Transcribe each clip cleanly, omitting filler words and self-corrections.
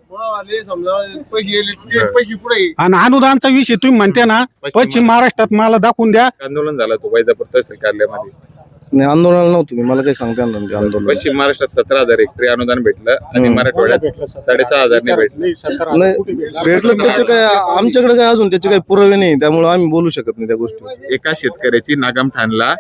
समजा पैसे पुढे आणि अनुदानचा विषय तुम्ही म्हणते ना, पश्चिम महाराष्ट्रात मला दाखवून द्या. आंदोलन झालं तो वैजापूर तहसील कार्यालयामध्ये. नाही, आंदोलन नव्हतं. मला काही सांगता येणार नाही आंदोलन. पश्चिम महाराष्ट्रात 17,000 हेक्टरी अनुदान भेटलं आणि मराठवाड्यात 6,500 भेटलं. नाही भेटलं त्याचे काय आमच्याकडे काय अजून त्याचे काही पुरावे नाही, त्यामुळे आम्ही बोलू शकत नाही त्या गोष्टी. एका शेतकऱ्याची नागामठाणला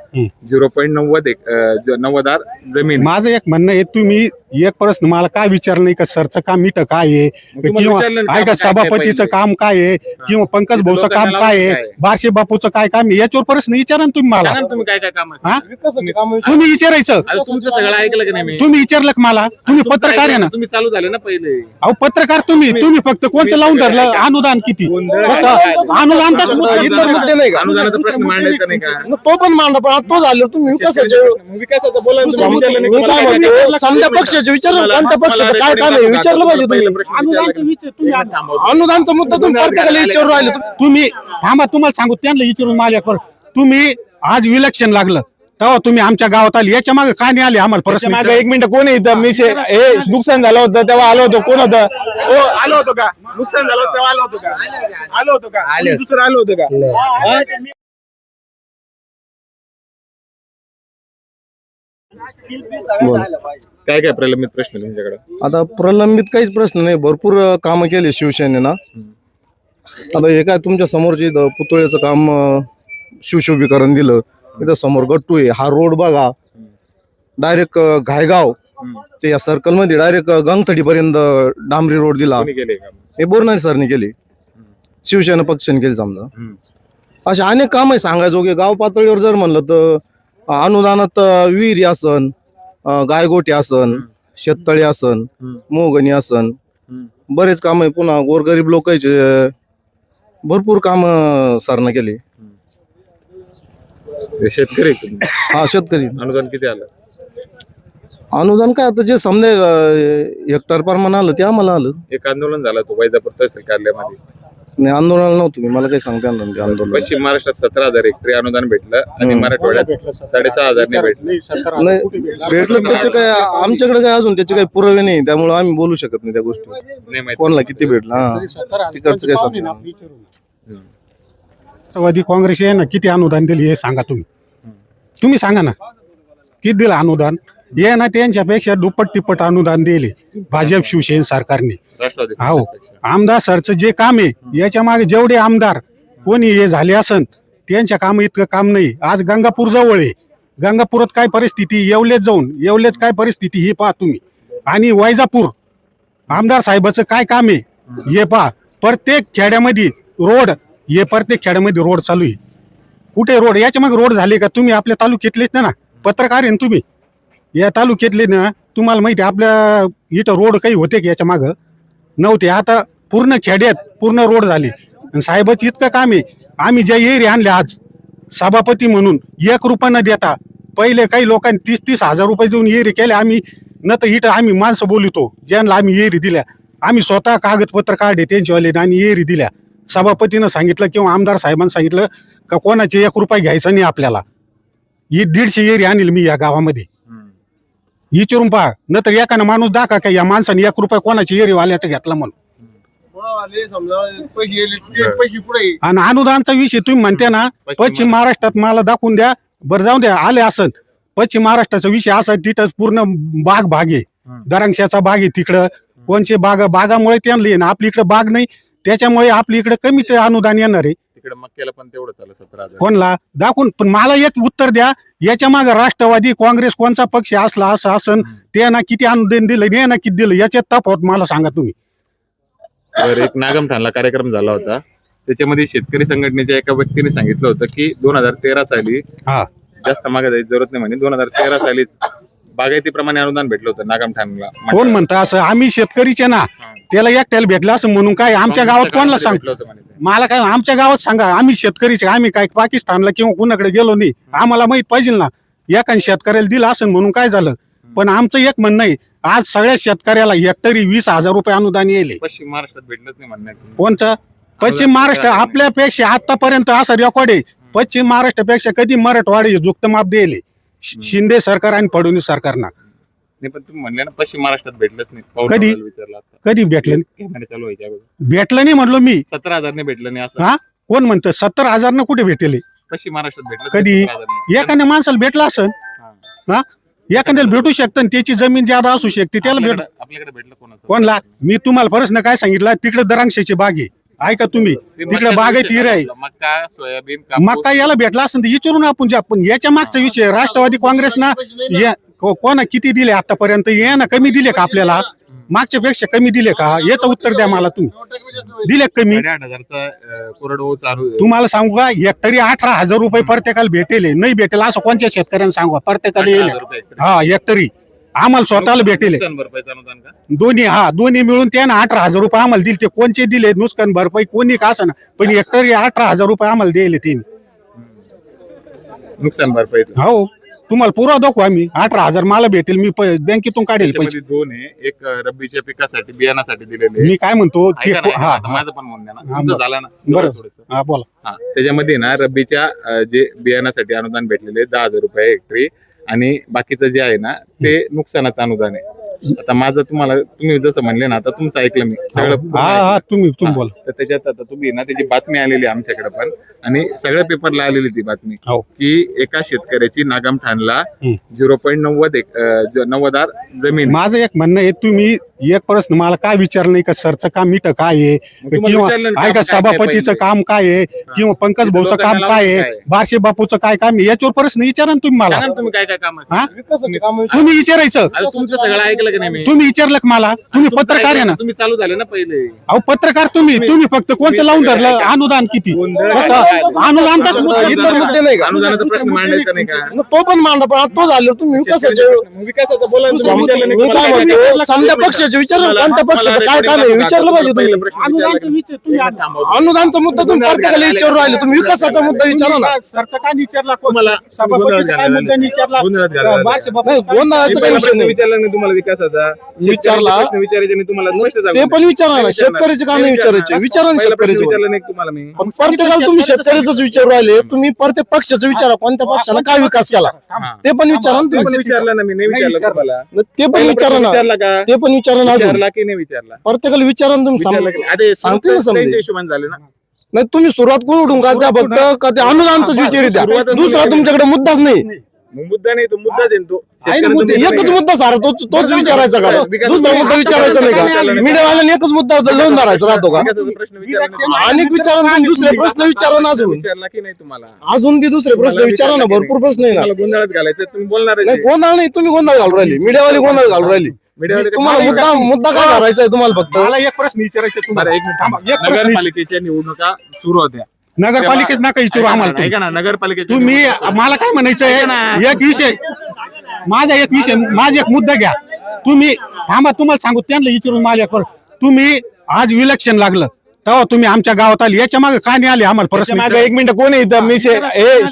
0.90 जमीन. माझं एक म्हणणं आहे, तुम्ही एक प्रश्न मला काय विचारलं नाही का सरचं काम मिठं काय आहे, किंवा ऐका सभापतीचं काम काय आहे, किंवा पंकज भाऊचं काम काय आहे, बारशे बापूचं काय काम आहे, याच्यावर प्रश्न विचारा ना तुम्ही मला. तुम्ही काय काय काम हा? तुम्ही विचारायचं. तुमचं सगळं ऐकलं की नाही मी? तुम्ही विचारलं का मला? तुम्ही पत्रकार आहे ना. तुम्ही चालू झाले ना पहिले. अहो पत्रकार तुम्ही फक्त कोणचं लावून धरलं अनुदान किती, अनुदानचाच मुद्दा. इतर मुद्दे नाही का? अनुदानाचा प्रश्न मांडायचा नाही का? मग तो पण मांडा, पण आता तो झालो तुम्ही विकासाचे विकासाचं बोला ना तुम्ही. विचारलं नाही मी का? काय म्हणतो, समजा पक्षाचे विचारलं, कोणत्या पक्षाचं काय काम आहे विचारलं पाहिजे तुम्ही. अनुदानचा विचार तुम्ही अनुदानचा मुद्दा तुम्ही प्रत्येकाला विचारू राहिले. तुम्ही थांबा, तुम्हाला सांगू त्यांना विचारून मला एक तुम्ही आज विलक्षण लागलं तेव्हा तुम्ही आमच्या गावात आले, याच्या मागे का नाही आले आम्हाला प्रश्न? मागे 1 मिनिट कोण इथं मी हे नुकसान झालं होतं तेव्हा आलो होतो, कोण होतं? हो आलो होतो का? नुकसान झालं तेव्हा आलो होतो का? आलो होतो का? दुसरं आलो होतं का? काय काय प्रलंबित प्रश्न तुमच्याकडे? आता प्रलंबित काहीच प्रश्न नाही, भरपूर कामं केले शिवसेनेनं. आता हे काय तुमच्या समोरची पुतळ्याचं काम शिवशोभीकरण दिलं. इथं समोर गट्टू आहे, हा रोड बघा डायरेक्ट घायगाव ते या सर्कल मध्ये डायरेक्ट गंगथडी पर्यंत डांबरी रोड दिला. कोणी केले काम? हे बोरनारे सरने केली, शिवसेना पक्षाने केली. समजा असे अनेक काम आहे सांगायचो की गाव पातळीवर जर म्हणलं तर अनुदानात विहिरी असन, गायगोटी असन, शेततळी असन, मोगणी असन, बरेच काम आहे. पुन्हा गोरगरीब लोकांचे भरपूर काम सरनं केली. शेतकरी तुम्ही? हा शेतकरी. अनुदान किती आलं? अनुदान काय आता जे समजा हेक्टर प्रमाण आलं ते आम्हाला आलं. एक आंदोलन झालं तो वैजापूर तहसील कार्यालयामध्ये. नाही आंदोलन नव्हतं. मला काही सांगता येणार नाही आंदोलन. पश्चिम महाराष्ट्रात 17,000 हेक्टरी अनुदान भेटलं आणि मराठवाड्यात 6,500 भेटलं. नाही भेटलं त्याचे काय आमच्याकडे काय अजून त्याचे काही पुरावे नाही, त्यामुळे आम्ही बोलू शकत नाही त्या गोष्टी. नाही माहिती. कोणाला किती भेटलं हा तिकडचं काय सांगता. राष्ट्रवादी काँग्रेस आहे ना, किती अनुदान दिले हे सांगा तुम्ही सांगा ना, किती दिलं अनुदान? हे ना त्यांच्यापेक्षा दुप्पट तिप्पट अनुदान दिले भाजप शिवसेना सरकारने. राष्ट्रवादी हो, आमदार सरचं जे काम आहे याच्या मागे जेवढे आमदार कोणी हे झाले असन त्यांच्या काम इतकं काम नाही. आज गंगापूर जवळ आहे, गंगापुरात काय परिस्थिती, येवलेच काय परिस्थिती हे पहा तुम्ही. आणि वैजापूर आमदार साहेबाचं काय काम आहे हे पहा. प्रत्येक खेड्यामध्ये रोड, हे प्रत्येक खेड्यामध्ये रोड चालू आहे. कुठे रोड? याच्या मागे रोड झाले का? तुम्ही आपल्या तालुक्यातलेच ना, पत्रकार आहे ना तुम्ही, या तालुक्यातले ना, तुम्हाला माहिती आहे आपल्या इथं रोड काही होते की याच्या मागं नव्हते. आता पूर्ण खेड्यात पूर्ण रोड झाले. साहेबाचं इतकं काम आहे. आम्ही ज्या एरी आणले आज सभापती म्हणून 1 रुपया न देता, पहिले काही लोकांनी 30-30 हजार रुपये देऊन एरी केले. आम्ही न तर इथं आम्ही माणसं बोलतो ज्यांना आम्ही एरी दिल्या, आम्ही स्वतः कागदपत्र काढले त्यांच्यावाले आणि एरी दिल्या. सभापतीनं सांगितलं किंवा आमदार साहेबांनी सांगितलं का कोणाचे 1 रुपया घ्यायचा नाही आपल्याला. ही 150 एरी आणली मी या गावामध्ये. विचारून पहा, नंतर एकानं माणूस दाखवा का या माणसाने 1 रुपया कोणाची एरीवाल्याचा घेतला म्हणून. पैसे पुढे आणि अनुदानचा विषय तुम्ही म्हणते ना, पश्चिम महाराष्ट्रात मला दाखवून द्या. बरं जाऊ द्या, आले असं पश्चिम महाराष्ट्राचा विषय असा, तिथं पूर्ण बाग आहे, दरांक्षाचा बाग आहे तिकडं. कोणचे बागामुळे त्यांना येणं, आपली इकडे बाग नाही त्याच्यामुळे आपली इकडे कमीच अनुदान येणार आहे. तिकडे मक्याला पण तेवढं आलं 17,000. कोणला दाखवून? पण मला एक उत्तर द्या, याच्या मागे राष्ट्रवादी काँग्रेस कोणचा पक्ष असला असं असन ते ना किती अनुदान दिलं, ने ना किती दिलं, याच्यात तफावत मला सांगा तुम्ही. एक नागमठाणला कार्यक्रम झाला होता, त्याच्यामध्ये शेतकरी संघटनेच्या एका व्यक्तीने सांगितलं होतं की 2013 साली जास्त मागे जायची जरूरत नाही म्हणे. 2013 सालीच बागायतीप्रमाणे अनुदान भेटलं होतं नागमठाणला. कोण म्हणतं असं? आम्ही शेतकरीचे ना, त्याला एकट्याला भेटलं असं म्हणून काय आमच्या गावात कोणाला सांग? मला काय आमच्या गावात सांगा, आम्ही शेतकरीचे, आम्ही काय पाकिस्तानला किंवा कुणाकडे गेलो नाही. आम्हाला माहित पाहिजे ना, एका शेतकऱ्याला दिलं असं म्हणून काय झालं. पण आमचं एक म्हणणं आहे, आज सगळ्या शेतकऱ्याला हेक्टरी 20,000 रुपये अनुदान येईल. पश्चिम महाराष्ट्रात भेटलंच नाही म्हणणं. कोणतं पश्चिम महाराष्ट्र? आपल्यापेक्षा आतापर्यंत असा रेकॉर्ड आहे, पश्चिम महाराष्ट्रापेक्षा कधी मराठवाडा जुक्त माप दिले शिंदे सरकार आणि फडणवीस सरकारनं. नाही पण तुम्ही म्हणले ना पश्चिम महाराष्ट्रात भेटलंच नाही. पाऊस कधी? बद्दल विचारला आता. कधी भेटलं नाही? कॅमेरे चालू व्हायच्या अगोदर भेटलं नाही म्हणलो मी. 17,000 ने भेटलं नाही असं. हा कोण म्हणतं 70,000 कुठे भेटेल? पश्चिम महाराष्ट्रात भेटलं कधी? 17,000 एखाद्या माणसाला भेटलं असन, हा एखाद्याला भेटू शकतं आणि त्याची जमीन ज्यादा असू शकते त्याला भेट. आपल्याकडे भेटलं कोणाचं? कोणला मी तुम्हाला प्रश्न काय सांगितला, तिकडे दरांक्षाची बाग आहे, ऐका तुम्ही, तिकडे बाग आहे, तीर आहे, मक्का सोयाबीन मक्का याला भेटला असेल तर विचारून आपण जे आपण याच्या मागचा विषय राष्ट्रवादी काँग्रेसना कोणा किती दिले आतापर्यंत, ये ना कमी दिले का आपल्याला, मागच्या पेक्षा कमी दिले का, याचं उत्तर द्या मला तुम्ही. दिले कमी? 8,000चा कोरडवाहू चालू तुम्हाला सांगू का, हेक्टरी 18,000 रुपये प्रत्येकाला भेटेल, नाही भेटेल असं कोणत्या शेतकऱ्यांना सांगू प्रत्येकाला येईल. 18,000 रुपये हेक्टरी. हा हेक्टरी आम्हाला स्वतःला भेटेल नुकसान भरपाईचं अनुदान का? दोन्ही. हा दोन्ही मिळून त्यानं 18,000 रुपये आम्हाला दिले. ते कोणचे दिले नुकसान भरपाई कोणी का असं, पण हेक्टरी 18,000 रुपये आम्हाला दिले ते. नुकसान भरपाईचं. हो तुम्हाला पुरा दाखवू आम्ही. 18,000 मला भेटेल, मी बँकेतून काढेल पैसे. त्याच्यामध्ये दोन आहे, एक रब्बीच्या पिकासाठी बियाणासाठी दिलेले. मी काय म्हणतो ते ऐका ना, हा आता माझं पण म्हणणं आहे ना, तुमचं झालं ना बरं. थोडंसं. हा बोला. हा त्याच्यामध्ये ना रब्बीच्या जे बियाणासाठी अनुदान भेटलेले 10,000 रुपये हेक्टरी, आणि बाकीचं जे आहे ना ते नुकसानाचं अनुदान आहे. आता माझं तुम्ही जसं म्हणले ना, आता तुमचं ऐकलं मी सगळं पूर्ण हा ऐकलं. हा तुम्ही हा, बोला. तर त्याच्यात आता तुम्ही ना त्याची बातमी आलेली आहे आमच्याकडे पण, आणि सगळ्या पेपरला आलेली ती बातमी हो. की एका शेतकऱ्याची नागामठाणला 0.90 जमीन. माझं एक म्हणणं आहे, तुम्ही एक प्रश्न मला काय विचार नाही का सरचं काम मिठं काय आहे, तुम्हाला किंवा विचारलं ना, ऐका काय काय सभापतीचं पाहिजे? काम काय आहे, किंवा पंकज भाऊचं लोकांना काम काय लावून आहे, काय? बारशे बापूचं काय काम आहे, याच्यावर प्रश्न विचारा ना तुम्ही मला. सांगा ना तुम्ही काय काय काम हा? तुम्ही तुम्ही विचारायचं. तुमचं सगळं ऐकलं की नाही मी? तुम्ही विचारलं का मला? तुम्ही तुमचं पत्रकार आहे ऐकलं ना. तुम्ही चालू झाले ना पहिले. अहो पत्रकार तुम्ही फक्त कोणचं लावून धरलं, अनुदान किती, अनुदानचाच मुद्दा. इतर मुद्दे नाही का? अनुदानाचा प्रश्न मांडायचा नाही का? मग तो पण मांडा, पण आता तो झालो तुम्ही विकासाचे. विकासाचं बोला ना, तुम्ही विचारलं नाही मी का? काय मला काय म्हणतो, समजा पक्षाचे विचार, कोणत्या पक्षाचं काय काम आहे विचारलं पाहिजे तुम्ही. अनुदानचं विचार तुम्ही अनुदानचा मुद्दा तुम्ही प्रत्येकाला विचारू राहिले, तुम्ही विकासाचा मुद्दा विचारा ना. सरचं काय विचारला, तुम्हाला सभापतीचा काय मुद्दा विचारला, गोंधळात घालायला बारशे बापू नाही गोंधळाचा काही विषय नाही. विचारला नाही तुम्हाला विकासाचा विचारला. प्रश्न विचारायचे नाही तुम्हाला स्पष्ट सांगू. ते पण विचारा ना, शेतकऱ्याचे काम विचारायचे, विचारा ना पहिला प्रश्न शेतकऱ्याचे. विचारला नाही तुम्हाला मी. पण प्रत्येकाला तुम्ही शेतकऱ्याचाच विचारू राहिले, तुम्ही प्रत्येक पक्षाचं विचारा, कोणत्या पक्षानं काय विकास केला ते पण विचारा ना ते पण तुम्ही. विचारलं ना मी, नाही विचारलं तुम्हाला. ते पण पहिला विचारा प्रश्न ना, विचारला का? ते पण विचारा ना अजून. विचारला की नाही विचारला? प्रत्येकाला विचारा ना तुम्ही. विचारला की नाही? आता हे सांगते ना समजे. त्यांच्या हिशोबाने झाले ना. नाही तुम्ही सुरुवात करून उठून का त्या फक्त का ते अनुदानचाच विचार द्या, दुसरा तुमच्याकडे मुद्दाच नाही. मग मुद्दा नाही तो, मुद्दाच आहे ना तो. आहे ना मुद्दे. शेतकऱ्याचा एकच मुद्दा सारा तोच विचारायचा का? दुसरा मुद्दा विचारायचा नाही का? मीडियावाल्याने एकच मुद्दा लावून धरायचा राहतो का? विकासाचा प्रश्न विचारला ना. अनेक विचारा ना, तुम्ही दुसरे प्रश्न विचारा ना अजून. विचारला की नाही तुम्हाला? अजून बी दुसरे प्रश्न विचारा ना, भरपूर प्रश्न आहे ना. तुम्हाला गोंधळात घालायचं तुम्ही बोलणार नाही गोंधळ नाही, तुम्ही गोंधळ घालून राहिली, मीडियावाली गोंधळ घालून राहिली. तुम्हाला मुद्दा काय धरायचा आहे तुम्हाला फक्त? मला एक प्रश्न विचारायचा तुम्हाला. एक मिनिट थांबा. एक प्रश्न नगरपालिकेच्या निवडणुका सुरू होत्या. नगरपालिकेत नका विचारू आम्हाला तुम्ही. ऐका ना, नगरपालिकेच्या तुम्ही निवडणुका- मला काय म्हणायचं आहे, एक विषय माझा एक मुद्दा घ्या तुम्ही. थांबा तुम्हाला सांगू, त्यांना विचारून माझ्याकडे तुम्ही आज इलेक्शन लागलं तेव्हा तुम्ही आमच्या गावात आले, याच्या मागे का नाही आले आम्हाला प्रश्न? मागे एक मिनिट कोण इथं मी हे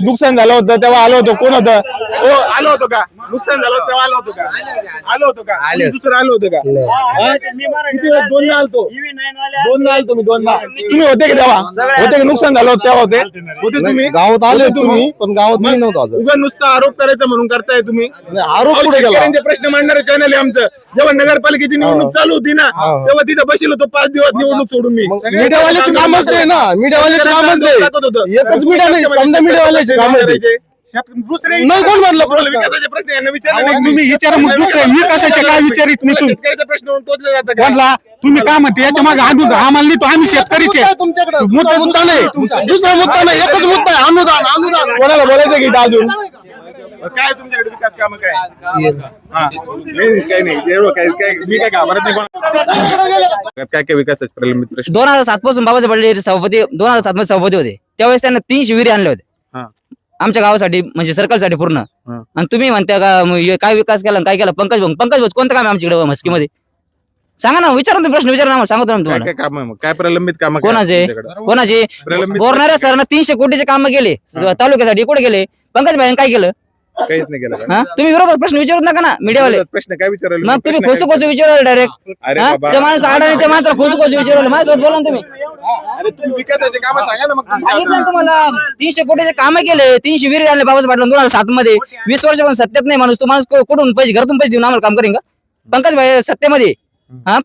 नुकसान झालं होतं तेव्हा आलो होतो, कोण होतं? हो आलो होतो का? नुकसान झालं होतं तेव्हा आलो होतो का? आलो होतो का? कोणी दुसरं आलो होतं का? हा? किती वेळा? दोनदा आलतो. दोनदा आलतो मी, दोनदा. तुम्ही होते की तेव्हा? होते की नुकसान झालं होतं तेव्हा होते? होते तुम्ही? गावात आले तुम्ही, पण गावात मी नव्हतो अजून. उगा नुसता आरोप करायचा म्हणून करताय तुम्ही. नाही, आरोप कुठे केला? शेतकऱ्यांचे प्रश्न मांडणारे चॅनल आहे आमचं. जेव्हा नगरपालिकेची निवडणूक चालू होती ना, तेव्हा तिथे बसलो होतो 5 दिवस निवडणूक सोडून मी. मीडियावाल्याचे कामच नाही ना, मीडियावाल्याचे कामच नाही. एकच मीडिया नाही, समजा मीडियावाल्याचे काम आहे. दुसरे नाही कोण म्हणलं तुम्हाला प्रश्न? विकासाचे प्रश्न यांना विचारले अहो, नाही का? तुम्ही विचारा मग दुसरे विकासाचे काय विचारित मी तुम्ही शेतकऱ्याचा प्रश्न म्हणून तोचले जातं का? कोणला तुम्ही काय म्हणते याच्या मागे आम्हाला नाही तो आम्ही शेतकरीचे मुद्दा आहे तुमच्याकडे. मुद्दा मुद्दा नाही, दुसरा मुद्दा नाही, एकच मुद्दा आहे, अनुदान. अनुदान कोणाला बोलायचं की इथं अजून? काय तुमच्याकडे विकास काम काय? हा. नाही काही नाही, एवढं काय मी काय घाबरत नाही कोणाला. काय काय विकासाचे प्रलंबित प्रश्न? 2007 पासून बाबासाहेब पडले सभापती 2007 मध्ये सभापती होते, त्यावेळेस त्यांना 300 विहिरी आणले होते हा. आमच्या गावासाठी, म्हणजे सर्कलसाठी पूर्ण. हा. आणि तुम्ही म्हणता का हे काय विकास केला आणि काय केला? पंकज भाऊ कोणतं काम आहे आमच्याकडे म्हस्कीमध्ये? सांगा ना, विचारा ना, प्रश्न विचारा ना, सांगतो ना काय तुम्हाला. काय काम आहे मग? काय प्रलंबित काम कोणाचे कोणाचे प्रलंबित बोरणाऱ्या सरांना 300 कोटीचे काम गेले तालुक्यासाठी, कुठे गेले? पंकज भाई काय केलं? काहीच नाही केलं का? हा तुम्ही विरोधात प्रश्न विचारत नका ना मीडियावाले. प्रश्न काय विचारले मग तुम्ही खोसू खोसू विचारलं डायरेक्ट. अरे बाबा त्या माणूस आडाने त्या माणसाला खोसू खोसू विचारलं. माझ्यासोबत बोला ना तुम्ही. अरे तुम्ही विकासाचे काम सांगा ना मग. सांगितलं ना तुम्हाला 300 कोटीचे काम केले. 300 विहिरी आणले बाबासाहेब पाटलांनी 2007 मध्ये. 20 वर्षापासून सत्तेत नाही माणूस. तो माणूस कुठून पैसे घरातून पैसे देऊन आम्हाला काम करेन का? पंकज भाई सत्तेमध्ये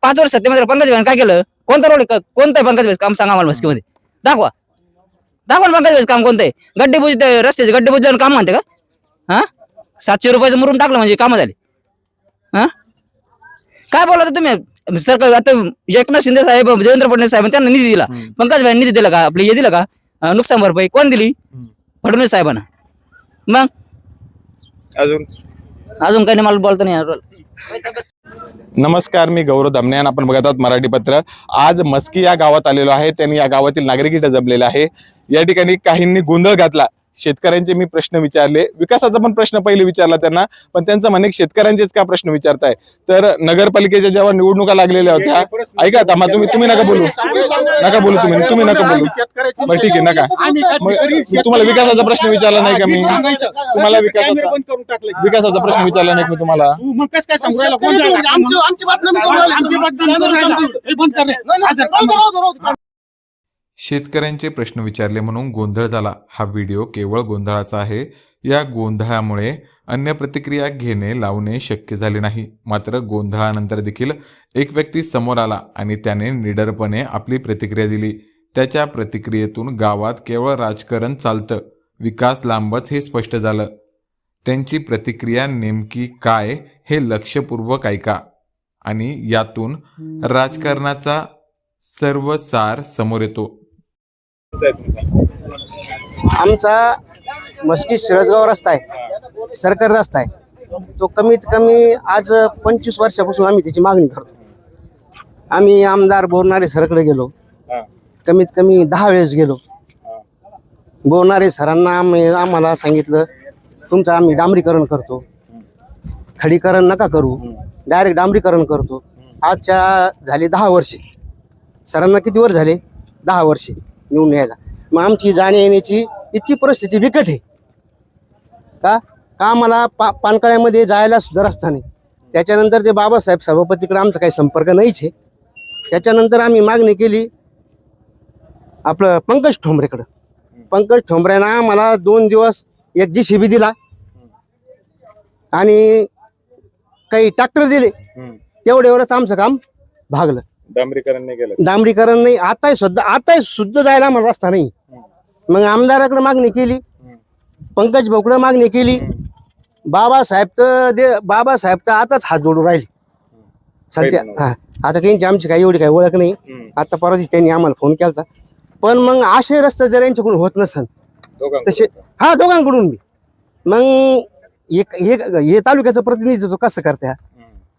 5 वर्ष सत्तेमध्ये पंकज भाई काय केलं? कोणता रोड कोणतं पंकज भाई काम सांगा आम्हाला मस्कीमध्ये. दाखवा ना पंकज भाई काम कोणतं आहे? गड्डे बुजते रस्त्याचे गड्डे बुजल्यावर काम म्हणते का? 700 रुपयाचं मुरुम टाकलं म्हणजे काम झाले. काय बोलता तुम्ही? सरकार आता एकनाथ शिंदे साहेब देवेंद्र फडणवीस साहेब त्यांना निधी दिला. पंकज भाई निधी दिला का? आपले हे दिलं का? नुकसान भरपाई कोण दिली? फडणवीस साहेबांना. मग अजून अजून काही नाही मला बोलता नाही. नमस्कार, मी गौरव दमने आणि आपण बघत आहात मराठी पत्र. आज मस्की या गावात आलेलो आहे. त्यांनी या गावातील नागरिक इथे जमलेले आहे. या ठिकाणी काहींनी गोंधळ घातला. शेतकऱ्यांचे मी प्रश्न विचारले, विकासाचा पण प्रश्न पहिले विचारला त्यांना, पण त्यांचं म्हणणे शेतकऱ्यांचेच का प्रश्न विचारताय. तर नगरपालिकेच्या जेव्हा निवडणुका लागलेल्या होत्या, ऐका थांबा, तुम्ही नका बोलू तुम्ही नका बोलू. मग ठीक आहे नका. मग तुम्हाला विकासाचा प्रश्न विचारला नाही का मी? तुम्हाला विकासाचा प्रश्न विचारला नाही मी तुम्हाला? मग कसं काय सांगू राहिला? कोण झाला? आमची बातमी शेतकऱ्यांचे प्रश्न विचारले म्हणून गोंधळ झाला. हा व्हिडिओ केवळ गोंधळाचा आहे. या गोंधळामुळे अन्य प्रतिक्रिया घेणे लावणे शक्य झाले नाही. मात्र गोंधळानंतर देखील एक व्यक्ती समोर आला आणि त्याने निडरपणे आपली प्रतिक्रिया दिली. त्याच्या प्रतिक्रियेतून गावात केवळ राजकारण चालतं, विकास लांबच हे स्पष्ट झालं. त्यांची प्रतिक्रिया नेमकी काय हे लक्षपूर्वक ऐका आणि यातून राजकारणाचा सर्व सार समोर येतो. आमचा मस्की शिरसगाव रस्ता आहे, सरकारी रस्ता आहे. तो कमीत कमी आज 25 वर्षापासून आम्ही त्याची मागणी करतो. आम्ही आमदार बोरनारे सरकडे गेलो, कमीत कमी 10 वेळेस गेलो. बोरनारे सरांना आम्हाला सांगितलं तुमचं आम्ही डांबरीकरण करतो, खडीकरण नका करू, डायरेक्ट डांबरीकरण करतो. आजच्या झाले 10 वर्षे. सरांना किती वर्ष झाले? 10 वर्षे निवडून यायला. मग आमची जाण्या येण्याची इतकी परिस्थिती बिकट आहे का आम्हाला पानकळ्यामध्ये जायला सुद्धा रस्ता नाही. त्याच्यानंतर ते बाबासाहेब सभापतीकडे आमचा काही संपर्क नाहीच आहे. त्याच्यानंतर आम्ही मागणी केली आपलं पंकज ठोंबरेकडं. पंकज ठोंबरेनं आम्हाला 2 दिवस एक JCB दिला आणि काही ट्रॅक्टर दिले. तेवढ्यावरच आमचं काम भागलं. डांबरीकरण नाही केलं. डांबरीकरण नाही. आता सुद्धा जायला मला रस्ता नाही. मग आमदाराकडे मागणी केली, पंकज भाऊकडे मागणी केली. बाबासाहेब तर आताच हात जोडून राहिले सध्या. आता त्यांची आमची काही एवढी काही ओळख नाही. आता परवा त्यांनी आम्हाला फोन केला. पण मग असे रस्ते जर यांच्याकडून होत नसन तसे दोघांकडून बी मग हे तालुक्याचं प्रतिनिधित्व कसं करत्या.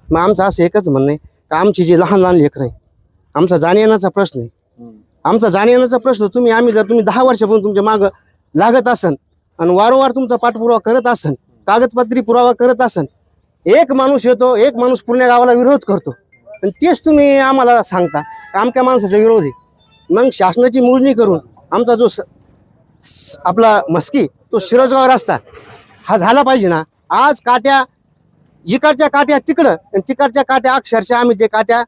मग आमचं असं एकच म्हणणं आहे का आमची जे लहान लहान लेकरं आहे, आमचा जाण्याचा प्रश्न आहे. आमचा जाण्याचा प्रश्न तुम्ही 10 वर्षापासून तुमच्या मागं लागत असन आणि वारंवार तुमचा पाठपुरावा करत असन, कागदपत्री पुरावा करत असन. एक माणूस येतो, एक माणूस पूर्ण गावाला विरोध करतो आणि तेच तुम्ही आम्हाला सांगता आमच्या माणसाचा विरोध आहे. मग शासनाची मोजणी करून आमचा जो आपला मस्की तो शिरसगाव रस्ता हा झाला पाहिजे ना. आज काट्या इकडच्या काट्या तिकडं आणि तिकडच्या काट्या अक्षरशः आम्ही ते काट्या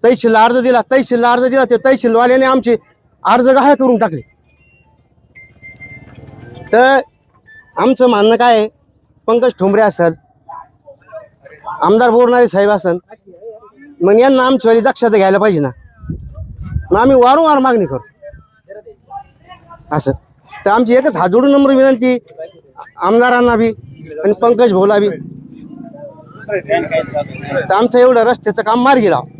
तहसीलला अर्ज दिला ते तहसीलवाल्याने आमचे अर्ज गहाळ करून टाकले. तर आमचं म्हणणं काय आहे, पंकज ठोंबरे असेल, आमदार बोरनारे साहेब असेल, मग यांना आमची दक्षता घ्यायला पाहिजे ना. मग आम्ही वारंवार मागणी करतो असं. तर आमची एकच हात जोडून नम्र विनंती आमदारांना बी आणि पंकज भाऊला बी, तर आमचं एवढं रस्त्याचं काम मार्गी लावा.